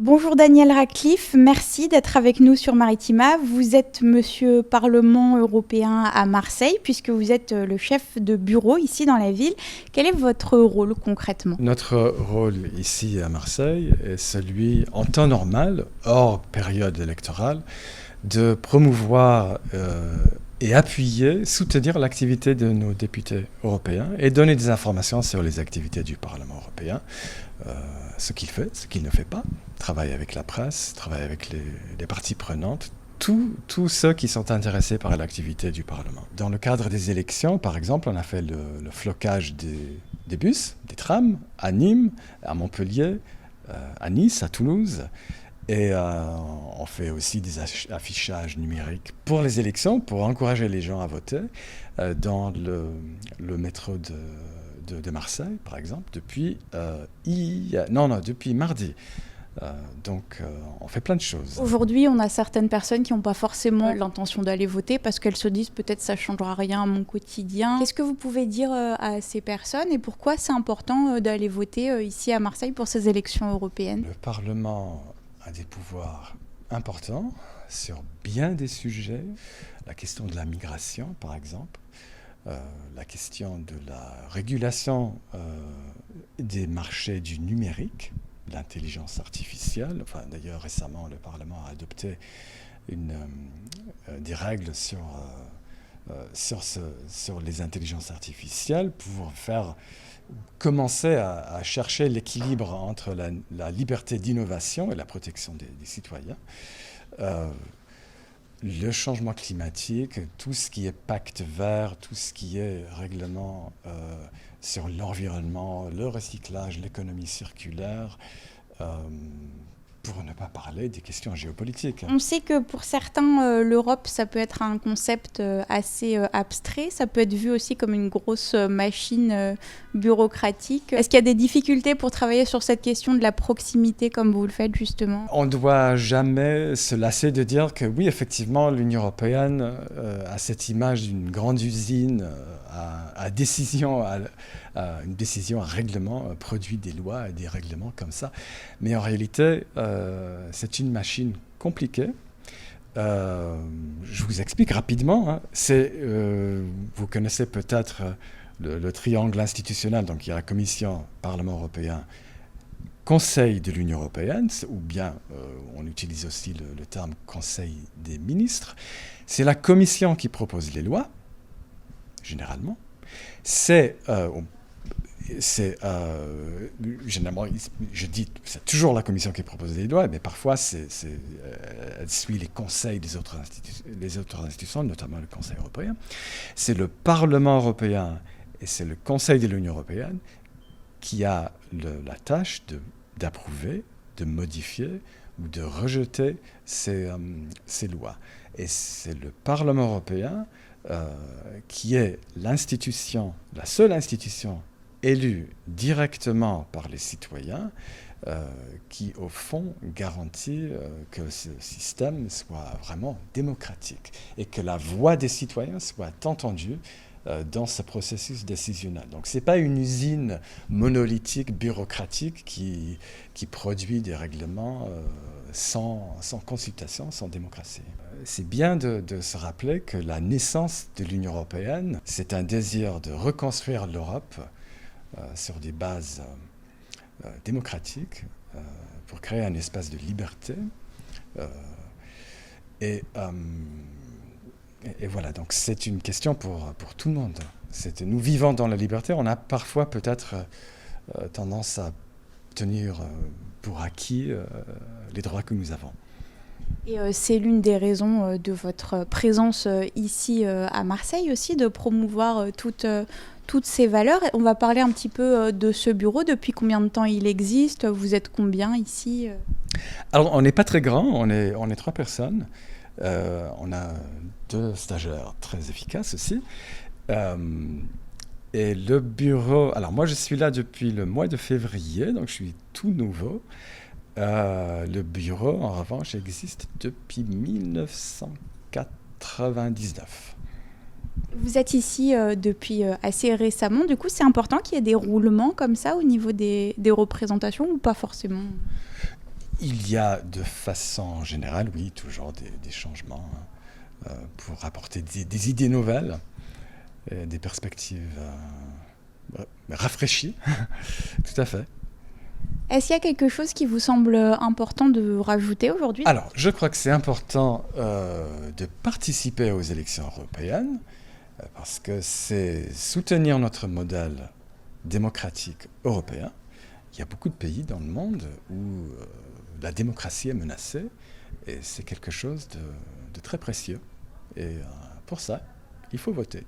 Bonjour Daniel Radcliffe, merci d'être avec nous sur Maritima. Vous êtes Monsieur Parlement européen à Marseille puisque vous êtes le chef de bureau ici dans la ville. Quel est votre rôle concrètement ? Notre rôle ici à Marseille est celui, en temps normal, hors période électorale, de promouvoir et appuyer, soutenir l'activité de nos députés européens et donner des informations sur les activités du Parlement européen, ce qu'il fait, ce qu'il ne fait pas, travailler avec la presse, travailler avec les parties prenantes, tous ceux qui sont intéressés par l'activité du Parlement. Dans le cadre des élections, par exemple, on a fait le flocage des bus, des trams, à Nîmes, à Montpellier, à Nice, à Toulouse. Et on fait aussi des affichages numériques pour les élections, pour encourager les gens à voter dans le métro de Marseille, par exemple, depuis mardi. Donc, on fait plein de choses. Aujourd'hui, on a certaines personnes qui n'ont pas forcément l'intention d'aller voter parce qu'elles se disent peut-être ça ne changera rien à mon quotidien. Qu'est-ce que vous pouvez dire à ces personnes et pourquoi c'est important d'aller voter ici à Marseille pour ces élections européennes ? Le Parlement a des pouvoirs importants sur bien des sujets. La question de la migration, par exemple. La question de la régulation des marchés du numérique, l'intelligence artificielle. Enfin, d'ailleurs, récemment, le Parlement a adopté des règles sur les intelligences artificielles pour commencer à chercher l'équilibre entre la liberté d'innovation et la protection des citoyens. Le changement climatique, tout ce qui est pacte vert, tout ce qui est règlement sur l'environnement, le recyclage, l'économie circulaire, pour ne pas parler des questions géopolitiques. On sait que pour certains, l'Europe, ça peut être un concept assez abstrait. Ça peut être vu aussi comme une grosse machine bureaucratique. Est-ce qu'il y a des difficultés pour travailler sur cette question de la proximité comme vous le faites justement ? On ne doit jamais se lasser de dire que oui, effectivement, l'Union européenne a cette image d'une grande usine à décision, une décision, un règlement, produit des lois et des règlements comme ça. Mais en réalité, c'est une machine compliquée. Je vous explique rapidement. Vous connaissez peut-être le triangle institutionnel. Donc il y a la Commission, Parlement européen, Conseil de l'Union européenne, ou bien on utilise aussi le terme Conseil des ministres. C'est la Commission qui propose les lois, généralement. Généralement, je dis, c'est toujours la Commission qui propose les lois, mais parfois, elle suit les conseils des autres institutions, notamment le Conseil européen. C'est le Parlement européen et c'est le Conseil de l'Union européenne qui a la tâche d'approuver, de modifier ou de rejeter ces lois. Et c'est le Parlement européen qui est l'institution, la seule institution élue directement par les citoyens, qui, au fond, garantit que ce système soit vraiment démocratique et que la voix des citoyens soit entendue dans ce processus décisionnel. Donc, ce n'est pas une usine monolithique, bureaucratique qui produit des règlements sans consultation, sans démocratie. C'est bien de se rappeler que la naissance de l'Union européenne, c'est un désir de reconstruire l'Europe sur des bases démocratiques pour créer un espace de liberté. Et voilà, donc c'est une question pour tout le monde. Nous vivons dans la liberté, on a parfois peut-être tendance à tenir pour acquis les droits que nous avons. Et c'est l'une des raisons de votre présence ici à Marseille aussi, de promouvoir toutes ces valeurs. On va parler un petit peu de ce bureau. Depuis combien de temps il existe ? Vous êtes combien ici ? Alors, on n'est pas très grand, on est 3 personnes. On a 2 stagiaires très efficaces aussi. Et le bureau... Alors, moi, je suis là depuis le mois de février, donc je suis tout nouveau. Le bureau, en revanche, existe depuis 1999. Vous êtes ici depuis assez récemment. Du coup, c'est important qu'il y ait des roulements comme ça au niveau des représentations ou pas forcément ? Il y a de façon générale, oui, toujours des changements pour apporter des idées nouvelles, des perspectives rafraîchies. Tout à fait. Est-ce qu'il y a quelque chose qui vous semble important de rajouter aujourd'hui? Alors, je crois que c'est important de participer aux élections européennes parce que c'est soutenir notre modèle démocratique européen. Il y a beaucoup de pays dans le monde où la démocratie est menacée et c'est quelque chose de très précieux. Et pour ça, il faut voter.